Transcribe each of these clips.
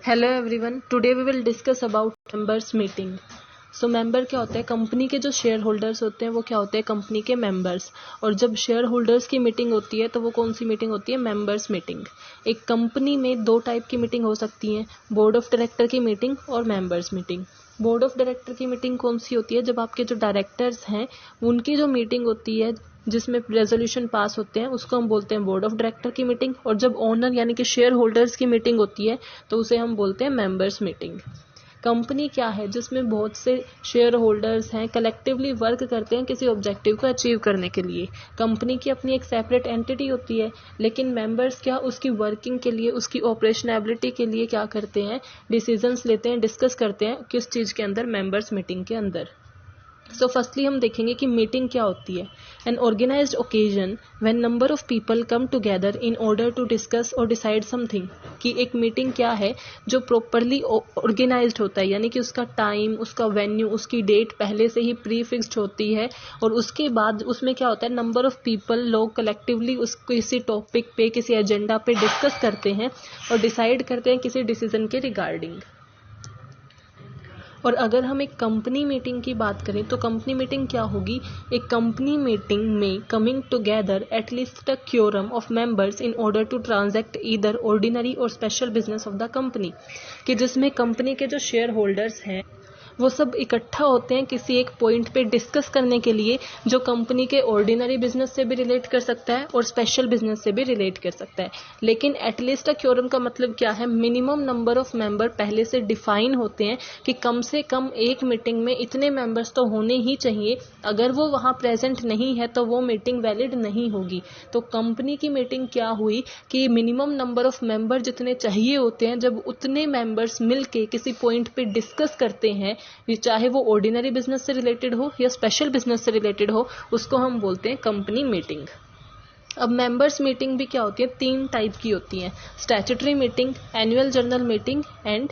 Hello everyone, today we will discuss about members meeting. So member क्या होता है? Company के जो शेयर होल्डर्स होते हैं वो क्या होते हैं? कंपनी के मेंबर्स। और जब शेयर होल्डर्स की मीटिंग होती है तो वो कौन सी मीटिंग होती है? Members meeting. एक कंपनी में दो टाइप की मीटिंग हो सकती है, बोर्ड ऑफ डायरेक्टर की मीटिंग और members meeting. Board of director की मीटिंग कौन सी होती है? जब आपके जो डायरेक्टर्स हैं उनकी जो मीटिंग होती है जिसमें रेजोल्यूशन पास होते हैं उसको हम बोलते हैं बोर्ड ऑफ डायरेक्टर की मीटिंग। और जब ओनर यानी कि शेयर होल्डर्स की मीटिंग होती है तो उसे हम बोलते हैं मेंबर्स मीटिंग। कंपनी क्या है? जिसमें बहुत से शेयर होल्डर्स हैं, कलेक्टिवली वर्क करते हैं किसी ऑब्जेक्टिव को अचीव करने के लिए। कंपनी की अपनी एक सेपरेट एंटिटी होती है, लेकिन मेंबर्स क्या उसकी वर्किंग के लिए, उसकी ऑपरेशनैबिलिटी के लिए क्या करते हैं? डिसीजंस लेते हैं, डिस्कस करते हैं किस चीज़ के अंदर? मेंबर्स मीटिंग के अंदर। सो फर्स्टली हम देखेंगे कि मीटिंग क्या होती है। An organised occasion when number of people come together in order to discuss और डिसाइड समथिंग। कि एक मीटिंग क्या है? जो प्रॉपरली ऑर्गेनाइज्ड होता है, यानी कि उसका टाइम, उसका वेन्यू, उसकी डेट पहले से ही प्री फिक्स्ड होती है। और उसके बाद उसमें क्या होता है? नंबर ऑफ पीपल, लोग कलेक्टिवली उस किसी टॉपिक पे, किसी एजेंडा पे डिस्कस करते हैं और डिसाइड करते हैं किसी डिसीजन के रिगार्डिंग। और अगर हम एक कंपनी मीटिंग की बात करें तो कंपनी मीटिंग क्या होगी? एक कंपनी मीटिंग में coming together at least a quorum of members in order to transact either ordinary और special business of the company. कि जिसमें कंपनी के जो शेयर होल्डर्स हैं वो सब इकट्ठा होते हैं किसी एक पॉइंट पे डिस्कस करने के लिए, जो कंपनी के ऑर्डिनरी बिजनेस से भी रिलेट कर सकता है और स्पेशल बिजनेस से भी रिलेट कर सकता है। लेकिन एटलीस्ट अ क्योरम का मतलब क्या है? मिनिमम नंबर ऑफ मेंबर पहले से डिफाइन होते हैं कि कम से कम एक मीटिंग में इतने मेंबर्स तो होने ही चाहिए। अगर वो वहाँ प्रेजेंट नहीं है तो वो मीटिंग वैलिड नहीं होगी। तो कंपनी की मीटिंग क्या हुई कि मिनिमम नंबर ऑफ मेंबर जितने चाहिए होते हैं, जब उतने मेंबर्स मिलके किसी पॉइंट पे डिस्कस करते हैं, चाहे वो ऑर्डिनरी बिजनेस से रिलेटेड हो या स्पेशल बिजनेस से रिलेटेड हो, उसको हम बोलते हैं कंपनी मीटिंग। अब मेंबर्स मीटिंग भी क्या होती है? 3 टाइप की होती है: statutory meeting, annual general meeting and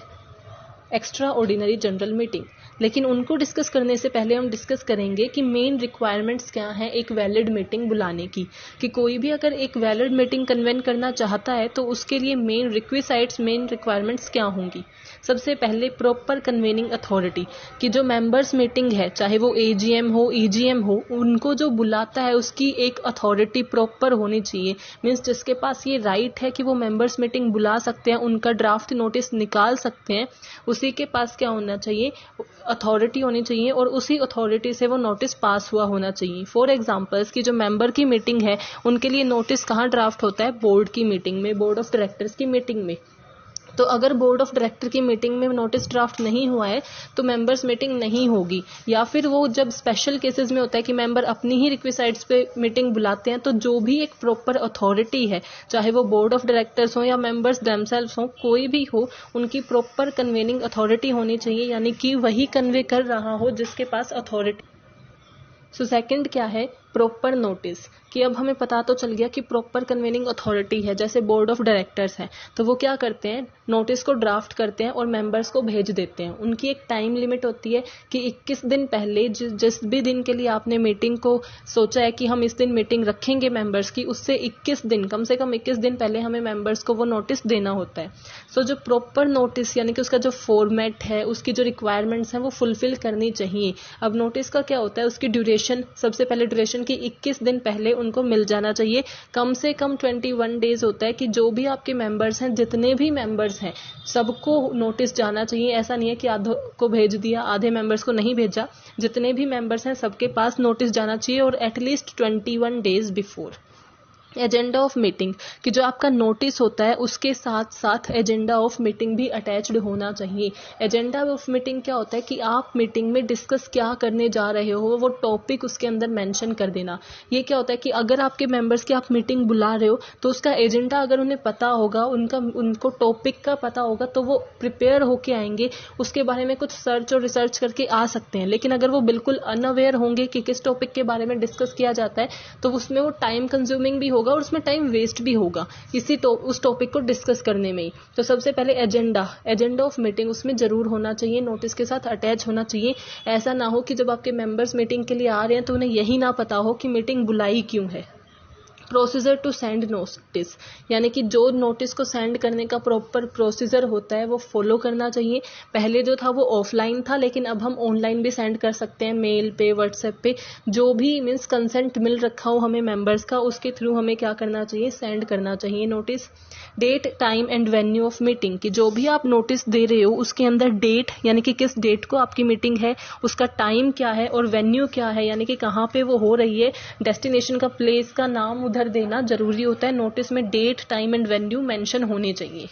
extraordinary general meeting. लेकिन उनको डिस्कस करने से पहले हम डिस्कस करेंगे कि मेन रिक्वायरमेंट्स क्या हैं एक वैलिड मीटिंग बुलाने की। कि कोई भी अगर एक वैलिड मीटिंग कन्वेन करना चाहता है तो उसके लिए मेन रिक्विसाइट्स, मेन रिक्वायरमेंट्स क्या होंगी? सबसे पहले प्रॉपर कन्वेनिंग अथॉरिटी। कि जो मेंबर्स मीटिंग है, चाहे वो एजीएम हो, ईजीएम हो, उनको जो बुलाता है उसकी एक अथॉरिटी प्रॉपर होनी चाहिए। मीन्स जिसके पास ये राइट है कि वो मेंबर्स मीटिंग बुला सकते हैं, उनका ड्राफ्ट नोटिस निकाल सकते हैं, उसी के पास क्या होना चाहिए? अथॉरिटी होनी चाहिए। और उसी अथॉरिटी से वो नोटिस पास हुआ होना चाहिए। फॉर एग्जांपल्स कि जो मेंबर की मीटिंग है उनके लिए नोटिस कहाँ ड्राफ्ट होता है? बोर्ड की मीटिंग में, बोर्ड ऑफ डायरेक्टर्स की मीटिंग में। तो अगर बोर्ड ऑफ डायरेक्टर की मीटिंग में नोटिस ड्राफ्ट नहीं हुआ है तो मेंबर्स मीटिंग नहीं होगी। या फिर वो जब स्पेशल केसेस में होता है कि मेंबर अपनी ही रिक्वेसाइट्स पे मीटिंग बुलाते हैं, तो जो भी एक प्रॉपर अथॉरिटी है, चाहे वो बोर्ड ऑफ डायरेक्टर्स हो या मेंबर्स देमसेल्व्स हो, कोई भी हो, उनकी प्रॉपर कन्वेनिंग अथॉरिटी होनी चाहिए। यानी कि वही कन्वे कर रहा हो जिसके पास अथॉरिटी। सो सेकंड क्या है? Proper notice. कि अब हमें पता तो चल गया कि प्रॉपर कन्वेनिंग अथॉरिटी है, जैसे बोर्ड ऑफ डायरेक्टर्स है, तो वो क्या करते हैं? नोटिस को ड्राफ्ट करते हैं और मेंबर्स को भेज देते हैं। उनकी एक टाइम लिमिट होती है कि 21 दिन पहले, जिस भी दिन के लिए आपने मीटिंग को सोचा है कि हम इस दिन मीटिंग रखेंगे मेंबर्स की, उससे 21 दिन, कम से कम 21 दिन पहले हमें मेंबर्स को वो नोटिस देना होता है। सो जो प्रॉपर नोटिस यानी कि उसका जो फॉर्मेट है, उसकी जो रिक्वायरमेंट्स हैं वो फुलफिल करनी चाहिए। अब नोटिस का क्या होता है? उसकी ड्यूरेशन, सबसे पहले ड्यूरेशन की 21 दिन पहले उनको मिल जाना चाहिए। कम से कम 21 डेज होता है कि जो भी आपके मेंबर्स हैं, जितने भी मेंबर्स हैं, सबको नोटिस जाना चाहिए। ऐसा नहीं है कि आधों को भेज दिया, आधे मेंबर्स को नहीं भेजा। जितने भी मेंबर्स हैं सबके पास नोटिस जाना चाहिए, और at least 21 days before. Agenda of meeting. कि जो आपका नोटिस होता है उसके साथ साथ एजेंडा ऑफ मीटिंग भी अटैच्ड होना चाहिए। एजेंडा ऑफ मीटिंग क्या होता है? कि आप मीटिंग में डिस्कस क्या करने जा रहे हो, वो टॉपिक उसके अंदर मेंशन कर देना। ये क्या होता है कि अगर आपके मेंबर्स की आप मीटिंग बुला रहे हो तो उसका एजेंडा अगर उन्हें पता होगा, उनको टॉपिक का पता होगा, तो वो प्रिपेयर होके आएंगे, उसके बारे में कुछ सर्च और रिसर्च करके आ सकते हैं। लेकिन अगर वो बिल्कुल अनअवेयर होंगे कि किस टॉपिक के बारे में डिस्कस किया जाता है, तो उसमें वो टाइम कंज्यूमिंग भी होगा और उसमें टाइम वेस्ट भी होगा उस टॉपिक को डिस्कस करने में ही। तो सबसे पहले एजेंडा ऑफ मीटिंग उसमें जरूर होना चाहिए, नोटिस के साथ अटैच होना चाहिए। ऐसा ना हो कि जब आपके मेंबर्स मीटिंग के लिए आ रहे हैं तो उन्हें यही ना पता हो कि मीटिंग बुलाई क्यों है। प्रोसीजर टू सेंड नोटिस, यानी कि जो नोटिस को सेंड करने का प्रॉपर प्रोसीजर होता है वो फॉलो करना चाहिए। पहले जो था वो ऑफलाइन था, लेकिन अब हम ऑनलाइन भी सेंड कर सकते हैं, मेल पे, व्हाट्सएप पे, जो भी मीन्स कंसेंट मिल रखा हो हमें मेंबर्स का, उसके थ्रू हमें क्या करना चाहिए, सेंड करना चाहिए notice. Date, time and venue of meeting, कि जो भी आप नोटिस दे रहे हो उसके अंदर डेट, यानी कि किस डेट को आपकी मीटिंग है, उसका टाइम क्या है, और वेन्यू क्या है, यानी कि कहाँ पे वो हो रही है, डेस्टिनेशन का, प्लेस का नाम उधर देना जरूरी होता है। नोटिस में date, time and venue mention होने चाहिए।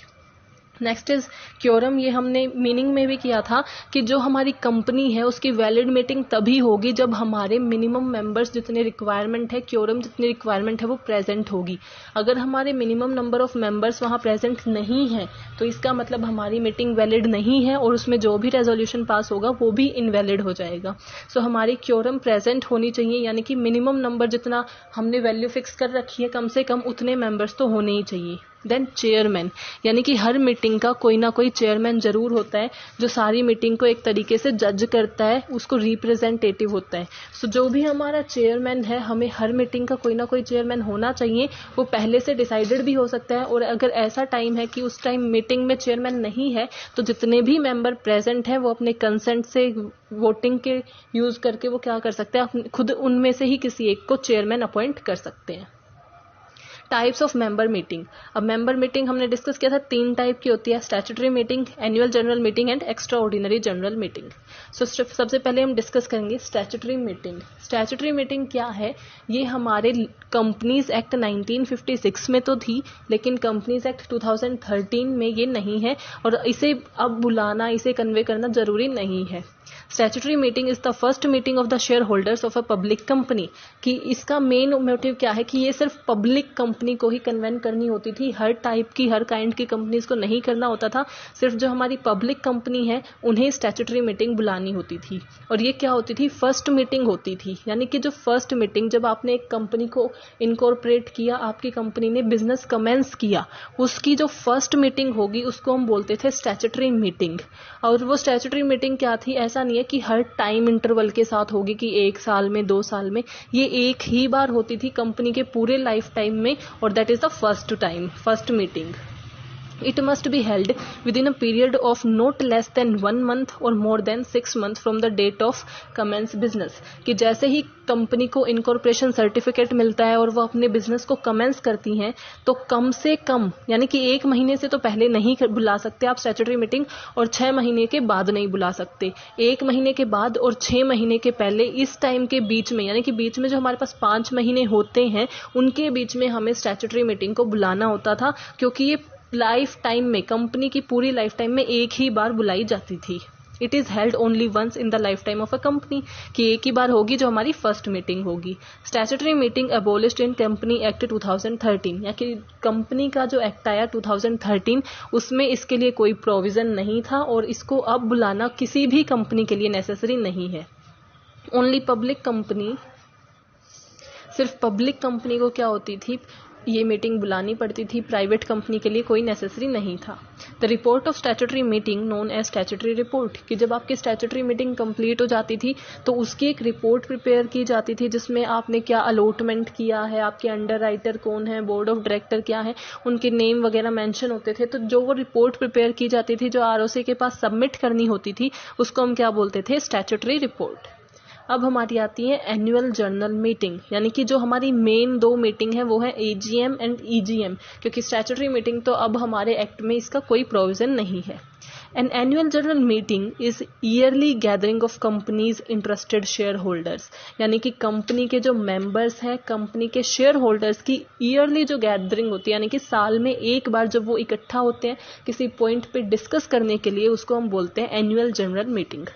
नेक्स्ट इज क्योरम, ये हमने मीनिंग में भी किया था कि जो हमारी कंपनी है उसकी वैलिड मीटिंग तभी होगी जब हमारे मिनिमम मेंबर्स जितने रिक्वायरमेंट है, क्योरम जितनी रिक्वायरमेंट है वो प्रेजेंट होगी। अगर हमारे मिनिमम नंबर ऑफ मेंबर्स वहाँ प्रेजेंट नहीं है तो इसका मतलब हमारी मीटिंग वैलिड नहीं है और उसमें जो भी रेजोल्यूशन पास होगा वो भी इनवैलिड हो जाएगा। सो हमारी क्योरम प्रेजेंट होनी चाहिए, यानी कि मिनिमम नंबर जितना हमने वैल्यू फिक्स कर रखी है कम से कम उतने मेंबर्स तो होने ही चाहिए। देन चेयरमैन, यानी कि हर मीटिंग का कोई ना कोई चेयरमैन जरूर होता है जो सारी मीटिंग को एक तरीके से जज करता है, उसको रिप्रेजेंटेटिव होता है। सो जो भी हमारा चेयरमैन है, हमें हर मीटिंग का कोई ना कोई चेयरमैन होना चाहिए। वो पहले से डिसाइडेड भी हो सकता है, और अगर ऐसा टाइम है कि उस टाइम मीटिंग में चेयरमैन नहीं है तो जितने भी मेंबर प्रेजेंट हैं वो अपने कंसेंट से, वोटिंग के यूज करके वो क्या कर सकते हैं, खुद उनमें से ही किसी एक को चेयरमैन अपॉइंट कर सकते हैं। टाइप्स ऑफ मेंबर मीटिंग, अब मेंबर मीटिंग हमने डिस्कस किया था 3 टाइप की होती है, statutory meeting, annual general meeting and extraordinary general meeting. So सबसे पहले हम डिस्कस करेंगे स्टैट्यूटरी मीटिंग। स्टैट्यूटरी मीटिंग क्या है, ये हमारे कंपनीज एक्ट 1956 में तो थी, लेकिन कंपनीज एक्ट 2013 में ये नहीं है, और इसे अब बुलाना, इसे कन्वे करना जरूरी नहीं है। Statutory meeting is the first meeting of the share holders of a public company, कि इसका मेन मोटिव क्या है कि ये सिर्फ पब्लिक कंपनी को ही कन्वेन करनी होती थी, हर टाइप की, हर काइंड की कंपनीज को नहीं करना होता था, सिर्फ जो हमारी पब्लिक कंपनी है उन्हें स्टैट्यूटरी मीटिंग बुलानी होती थी। और ये क्या होती थी, फर्स्ट मीटिंग होती थी, यानी कि जो फर्स्ट मीटिंग, जब आपने एक कंपनी को इनकॉर्पोरेट किया, आपकी कंपनी ने बिजनेस कमेंस किया, उसकी जो फर्स्ट मीटिंग होगी उसको हम बोलते थे स्टैट्यूटरी मीटिंग। और वो स्टैट्यूटरी मीटिंग क्या थी, ऐसा नहीं है कि हर टाइम इंटरवल के साथ होगी कि 1 साल में, 2 साल में, ये एक ही बार होती थी कंपनी के पूरे लाइफ टाइम में, और that is the first time, first meeting. It must be held within a period of not less than 1 month or more than 6 months from the date of commence business, कि जैसे ही company को incorporation certificate मिलता है और वो अपने business को commence करती हैं, तो कम से कम, यानी कि 1 महीने से तो पहले नहीं बुला सकते आप स्टैट्यूटरी मीटिंग, और 6 महीने के बाद नहीं बुला सकते। 1 महीने के बाद और 6 महीने के पहले, इस टाइम के बीच में, यानी कि बीच में जो हमारे पास 5 महीने होते हैं, उनके बीच में हमें स्टैट्यूटरी मीटिंग को बुलाना होता था, क्योंकि ये लाइफ टाइम में, कंपनी की पूरी लाइफ टाइम में एक ही बार बुलाई जाती थी। It is held only once in the lifetime of a company, कि एक ही बार होगी जो हमारी फर्स्ट मीटिंग होगी। Statutory meeting abolished in company act 2013, या कि कंपनी का जो एक्ट आया 2013, उसमें इसके लिए कोई प्रोविजन नहीं था, और इसको अब बुलाना किसी भी कंपनी के लिए नेसेसरी नहीं है। ओनली पब्लिक कंपनी, सिर्फ पब्लिक कंपनी को क्या होती थी, ये मीटिंग बुलानी पड़ती थी, प्राइवेट कंपनी के लिए कोई नेसेसरी नहीं था। The report of statutory meeting known as statutory report, कि जब आपकी स्टैट्यूटरी मीटिंग कंप्लीट हो जाती थी तो उसकी एक रिपोर्ट प्रिपेयर की जाती थी, जिसमें आपने क्या अलॉटमेंट किया है, आपके अंडर राइटर कौन है, बोर्ड ऑफ डायरेक्टर क्या है, उनके नेम वगैरह मेंशन होते थे। तो जो वो रिपोर्ट प्रिपेयर की जाती थी, जो आरओसी के पास सबमिट करनी होती थी, उसको हम क्या बोलते थे, स्टैट्यूटरी रिपोर्ट। अब हमारी आती है एनुअल जनरल मीटिंग, यानी कि जो हमारी मेन 2 मीटिंग है वो है एजीएम एंड ईजीएम, क्योंकि स्टैट्यूटरी मीटिंग तो अब हमारे एक्ट में इसका कोई प्रोविजन नहीं है। An annual general meeting is yearly gathering of companies interested share holders, यानी कि कंपनी के जो मेंबर्स हैं, कंपनी के शेयर होल्डर्स की ईयरली जो गैदरिंग होती है, यानी कि साल में एक बार जब वो इकट्ठा होते हैं किसी पॉइंट पे डिस्कस करने के लिए, उसको हम बोलते हैं annual general meeting.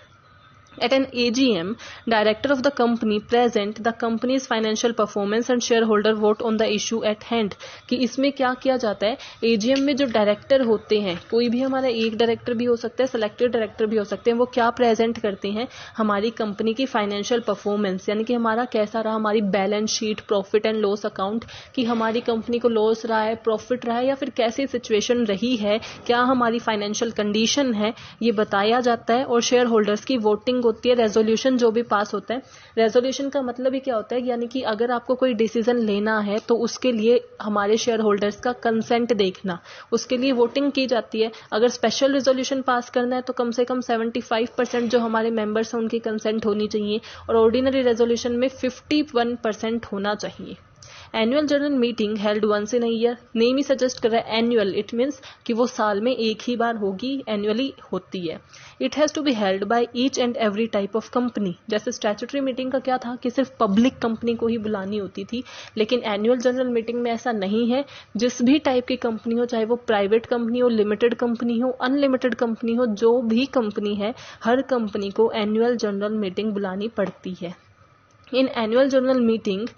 At an AGM, director of the company present the company's financial performance and shareholder vote on the issue at hand, कि इसमें क्या किया जाता है, AGM में जो डायरेक्टर होते हैं, कोई भी हमारा एक डायरेक्टर भी हो सकता है, सेलेक्टेड डायरेक्टर भी हो सकते हैं, वो क्या प्रेजेंट करते हैं, हमारी कंपनी की फाइनेंशियल परफॉर्मेंस, यानी कि हमारा कैसा रहा, हमारी balance sheet, profit and loss account, कि हमारी कंपनी को लॉस रहा है, प्रॉफिट रहा है, या फिर कैसी सिचुएशन रही है, क्या हमारी फाइनेंशियल कंडीशन है, ये बताया जाता है। और शेयर होल्डर्स की वोटिंग मीटिंग होती है, रेजोल्यूशन जो भी पास होता है, रेजोल्यूशन का मतलब ही क्या होता है, यानी कि अगर आपको कोई डिसीजन लेना है तो उसके लिए हमारे शेयर होल्डर्स का कंसेंट देखना, उसके लिए वोटिंग की जाती है। अगर स्पेशल रेजोल्यूशन पास करना है तो कम से कम 75% जो हमारे मेंबर्स हैं उनकी कंसेंट होनी चाहिए, और ऑर्डिनरी रेजोल्यूशन में 51% होना चाहिए। Annual general meeting held once in a year, name ही सजेस्ट कर रहा है एनुअल, इट मीन्स कि वो साल में एक ही बार होगी, एनुअली होती है। It has to be held by each and every type of company. जैसे स्टैट्यूटरी मीटिंग का क्या था कि सिर्फ पब्लिक कंपनी को ही बुलानी होती थी, लेकिन एनुअल जनरल मीटिंग में ऐसा नहीं है। जिस भी टाइप की कंपनी हो, चाहे वो प्राइवेट कंपनी हो, लिमिटेड कंपनी हो, अनलिमिटेड कंपनी हो, जो भी कंपनी है, हर कंपनी को एनुअल जनरल मीटिंग बुलानी पड़ती है। In annual general meeting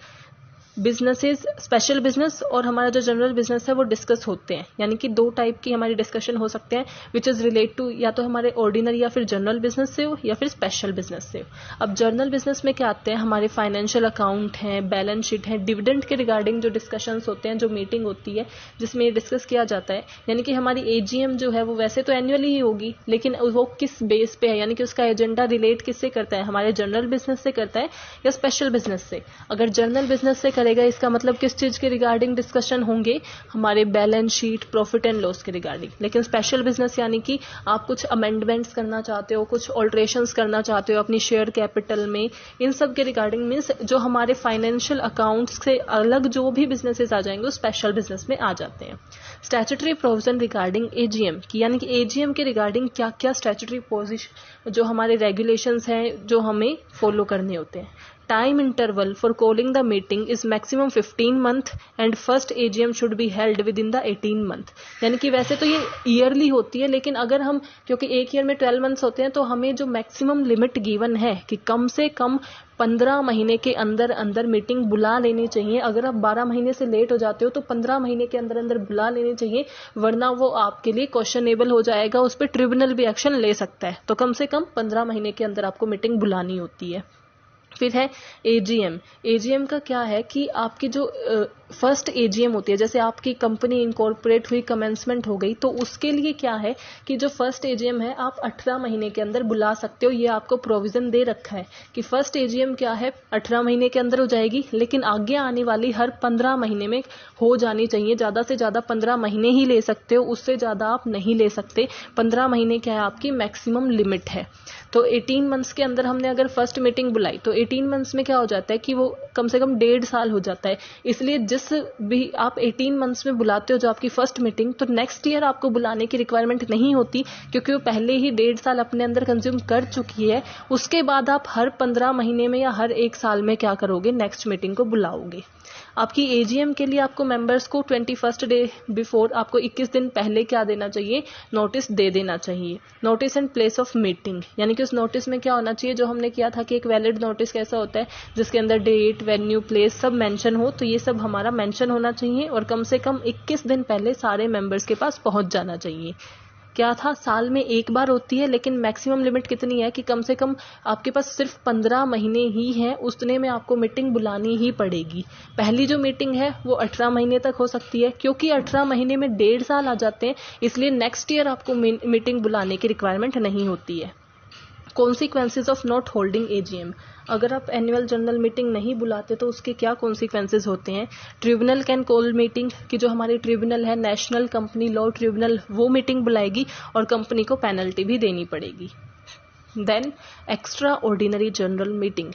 businesses, special business और हमारा जो जनरल बिजनेस है वो डिस्कस होते हैं, यानी कि दो टाइप की हमारी डिस्कशन हो सकते हैं, विच इज रिलेट टू या तो हमारे ऑर्डिनरी या फिर जनरल बिजनेस से हो या फिर स्पेशल बिजनेस से हो। अब जनरल बिजनेस में क्या आते हैं, हमारे फाइनेंशियल अकाउंट हैं, बैलेंस शीट है, डिविडेंड के रिगार्डिंग जो डिस्कशंस होते हैं, जो मीटिंग होती है जिसमें ये डिस्कस किया जाता है। यानी कि हमारी एजीएम जो है वो वैसे तो एनुअली ही होगी, लेकिन वो किस बेस पे है, यानी कि उसका एजेंडा रिलेट किससे करता है, हमारे जनरल बिजनेस से करता है या स्पेशल बिजनेस से। अगर जनरल बिजनेस से करेगा इसका मतलब किस चीज के रिगार्डिंग डिस्कशन होंगे, हमारे balance sheet, profit and loss के रिगार्डिंग। लेकिन स्पेशल बिजनेस यानी कि आप कुछ अमेंडमेंट्स करना चाहते हो, कुछ ऑल्ट्रेशंस करना चाहते हो अपनी शेयर कैपिटल में, इन सब के रिगार्डिंग मीन्स जो हमारे फाइनेंशियल अकाउंट्स से अलग जो भी बिजनेसेस आ जाएंगे वो स्पेशल बिजनेस में आ जाते हैं। स्टैट्यूटरी प्रोविजन रिगार्डिंग एजीएम की, यानी कि एजीएम के रिगार्डिंग क्या क्या स्टैट्यूटरी पोजीशन जो हमारे रेगुलेशंस हैं जो हमें फॉलो करने होते हैं। Time interval for calling the meeting is maximum 15 month and first AGM should be held within the 18 month। यानी कि वैसे तो ये ईयरली होती है, लेकिन अगर हम, क्योंकि एक ईयर में 12 मंथ्स होते हैं, तो हमें जो मैक्सिमम लिमिट गिवन है कि कम से कम 15 महीने के अंदर अंदर मीटिंग बुला लेनी चाहिए। अगर आप 12 महीने से लेट हो जाते हो तो 15 महीने के अंदर अंदर बुला लेनी चाहिए, वरना वो आपके लिए क्वेश्चनेबल हो जाएगा, उस पर ट्रिब्यूनल भी एक्शन ले सकता है। तो कम से कम 15 महीने के अंदर आपको मीटिंग बुलानी होती है। फिर है एजीएम। एजीएम का क्या है कि आपकी जो फर्स्ट एजीएम होती है, जैसे आपकी कंपनी इनकॉर्पोरेट हुई, कमेंसमेंट हो गई, तो उसके लिए क्या है कि जो फर्स्ट एजीएम है आप 18 महीने के अंदर बुला सकते हो। ये आपको प्रोविजन दे रखा है कि फर्स्ट एजीएम क्या है 18 महीने के अंदर हो जाएगी, लेकिन आगे आने वाली हर 15 महीने में हो जानी चाहिए। ज्यादा से ज्यादा 15 महीने ही ले सकते हो, उससे ज्यादा आप नहीं ले सकते। 15 महीने क्या है आपकी मैक्सिमम लिमिट है। तो 18 मंथ्स के अंदर हमने अगर फर्स्ट मीटिंग बुलाई तो 18 मंथ्स में क्या हो जाता है कि वो कम से कम 1.5 साल हो जाता है। इसलिए जिस भी आप 18 मंथ्स में बुलाते हो जो आपकी फर्स्ट मीटिंग, तो नेक्स्ट ईयर आपको बुलाने की रिक्वायरमेंट नहीं होती, क्योंकि वो पहले ही 1.5 साल अपने अंदर कंज्यूम कर चुकी है। उसके बाद आप हर 15 महीने में या हर 1 साल में क्या करोगे, नेक्स्ट मीटिंग को बुलाओगे। आपकी एजीएम के लिए आपको मेंबर्स को 21st डे बिफोर, आपको 21 दिन पहले क्या देना चाहिए, नोटिस दे देना चाहिए। Notice and place of meeting, यानी कि उस नोटिस में क्या होना चाहिए, जो हमने किया था कि एक वैलिड नोटिस कैसा होता है जिसके अंदर डेट, वेन्यू, प्लेस सब मेंशन हो, तो ये सब हमारा मेंशन होना चाहिए और कम से कम 21 दिन पहले सारे मेंबर्स के पास पहुंच जाना चाहिए। क्या था, साल में एक बार होती है, लेकिन मैक्सिमम लिमिट कितनी है कि कम से कम आपके पास सिर्फ 15 महीने ही हैं, उतने में आपको मीटिंग बुलानी ही पड़ेगी। पहली जो मीटिंग है वो 18 महीने तक हो सकती है, क्योंकि 18 महीने में 1.5 साल आ जाते हैं, इसलिए नेक्स्ट ईयर आपको मीटिंग बुलाने की रिक्वायरमेंट नहीं होती है। Consequences of not holding AGM, अगर आप एनुअल जनरल मीटिंग नहीं बुलाते तो उसके क्या कॉन्सिक्वेंसेज होते हैं। ट्रिब्यूनल कैन कॉल मीटिंग, कि जो हमारी ट्रिब्यूनल है, नेशनल कंपनी लॉ ट्रिब्यूनल, वो मीटिंग बुलाएगी और कंपनी को पेनल्टी भी देनी पड़ेगी। Then extraordinary general meeting,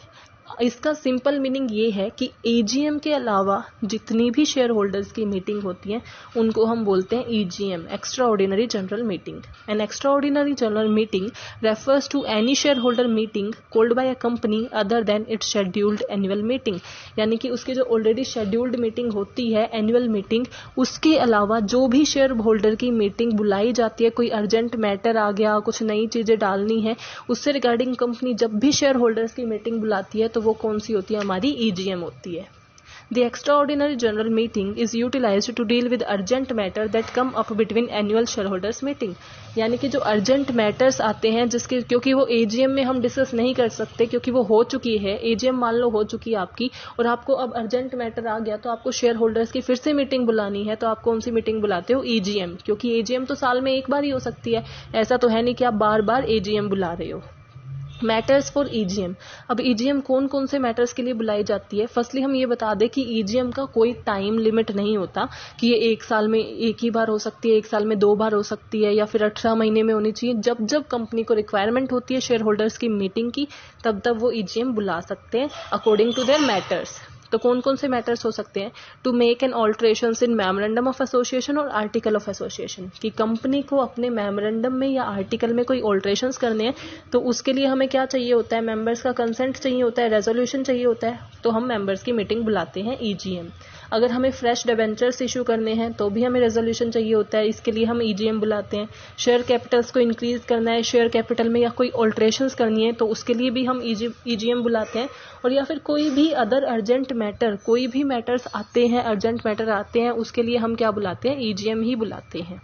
इसका सिंपल मीनिंग ये है कि एजीएम के अलावा जितनी भी शेयर होल्डर्स की मीटिंग होती है उनको हम बोलते हैं EGM, extraordinary general meeting. An extraordinary general meeting refers to any shareholder meeting called by a company other than its scheduled annual meeting, यानी कि उसकी जो ऑलरेडी शेड्यूल्ड मीटिंग होती है एनुअल मीटिंग, उसके अलावा जो भी शेयर होल्डर की मीटिंग बुलाई जाती है, कोई अर्जेंट मैटर आ गया, कुछ नई चीजें डालनी है, उससे रिगार्डिंग कंपनी जब भी शेयर होल्डर्स की मीटिंग बुलाती है तो वो कौन सी होती है, हमारी ईजीएम होती है। The extraordinary general meeting is utilised to deal with urgent matter that come up between annual shareholders meeting, यानी कि जो अर्जेंट मैटर्स आते हैं जिसके, क्योंकि वो एजीएम में हम डिस्कस नहीं कर सकते क्योंकि वो हो चुकी है, एजीएम मान लो हो चुकी है आपकी, और आपको अब अर्जेंट मैटर आ गया तो आपको शेयर होल्डर्स की फिर से मीटिंग बुलानी है, तो आप कौन सी मीटिंग बुलाते हो, ईजीएम, क्योंकि एजीएम तो साल में एक बार ही हो सकती है, ऐसा तो है नहीं कि आप बार बार एजीएम बुला रहे हो। Matters for EGM. अब ईजीएम कौन कौन से मैटर्स के लिए बुलाई जाती है? फर्स्टली हम ये बता दें कि ईजीएम का कोई टाइम लिमिट नहीं होता कि ये 1 साल में एक ही बार हो सकती है, 1 साल में 2 बार हो सकती है, या फिर 18 महीने में होनी चाहिए। जब जब कंपनी को रिक्वायरमेंट होती है शेयर होल्डर्स की मीटिंग की, तब तब वो ईजीएम बुला सकते हैं अकॉर्डिंग टू देयर मैटर्स। तो कौन कौन से मैटर्स हो सकते हैं? To make an alterations in memorandum of association और आर्टिकल ऑफ एसोसिएशन, कि कंपनी को अपने मेमोरेंडम में या आर्टिकल में कोई ऑल्ट्रेशंस करने हैं, तो उसके लिए हमें क्या चाहिए होता है? मेंबर्स का कंसेंट चाहिए होता है, रेजोल्यूशन चाहिए होता है, तो हम मेंबर्स की मीटिंग बुलाते हैं ईजीएम। अगर हमें फ्रेश डिबेंचर्स इशू करने हैं तो भी हमें रेजोल्यूशन चाहिए होता है, इसके लिए हम ईजीएम बुलाते हैं। शेयर कैपिटल्स को इंक्रीज करना है शेयर कैपिटल में, या कोई ऑल्ट्रेशंस करनी है, तो उसके लिए भी हम ईजीएम बुलाते हैं। और या फिर कोई भी अदर अर्जेंट मैटर, कोई भी मैटर्स आते हैं, अर्जेंट मैटर आते हैं, उसके लिए हम क्या बुलाते हैं? ईजीएम ही बुलाते हैं।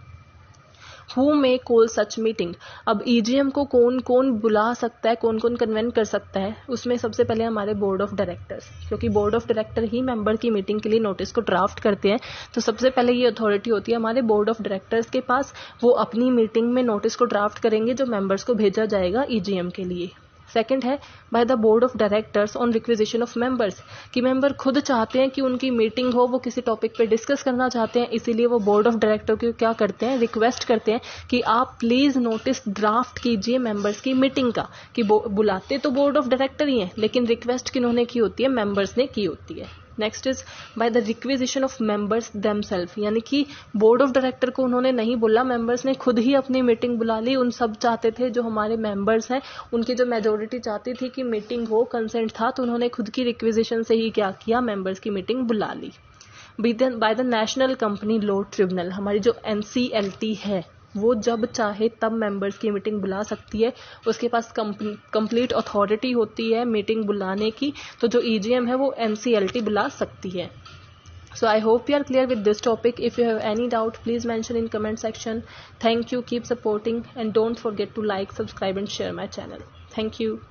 Who may call such meeting? अब ईजीएम को कौन कौन बुला सकता है, कौन कौन कन्वेंट कर सकता है? उसमें सबसे पहले हमारे बोर्ड ऑफ डायरेक्टर्स, क्योंकि board of director he member की मीटिंग के लिए नोटिस को ड्राफ्ट करते हैं, तो सबसे पहले ये अथॉरिटी होती है हमारे बोर्ड ऑफ डायरेक्टर्स के पास। वो अपनी मीटिंग में नोटिस को ड्राफ्ट करेंगे जो मेंबर्स को भेजा जाएगा ईजीएम के लिए। सेकंड है by the board of directors on requisition of members, कि मेंबर खुद चाहते हैं कि उनकी मीटिंग हो, वो किसी टॉपिक पे डिस्कस करना चाहते हैं, इसीलिए वो बोर्ड ऑफ डायरेक्टर को क्या करते हैं? रिक्वेस्ट करते हैं कि आप प्लीज नोटिस ड्राफ्ट कीजिए मेंबर्स की मीटिंग का। कि बुलाते तो बोर्ड ऑफ डायरेक्टर ही है, लेकिन रिक्वेस्ट किन्होंने की होती है? मेंबर्स ने की होती है। Next is by the requisition of members themself, यानी कि बोर्ड ऑफ डायरेक्टर को उन्होंने नहीं बोला, मेंबर्स ने खुद ही अपनी मीटिंग बुला ली। उन सब चाहते थे, जो हमारे मेंबर्स हैं उनकी जो मेजोरिटी चाहती थी कि मीटिंग हो, कंसेंट था, तो उन्होंने खुद की रिक्विजिशन से ही क्या किया? मेंबर्स की मीटिंग बुला ली। By the National company law Tribunal, हमारी जो एनसीएलटी है, वो जब चाहे तब मेंबर्स की मीटिंग बुला सकती है, उसके पास कंप्लीट अथॉरिटी होती है मीटिंग बुलाने की। तो जो ईजीएम है वो एनसीएलटी बुला सकती है। So I hope you are clear with this topic. If you have any doubt, please mention in comment section. Thank you, keep supporting, and don't forget to like, subscribe and share my channel. Thank you.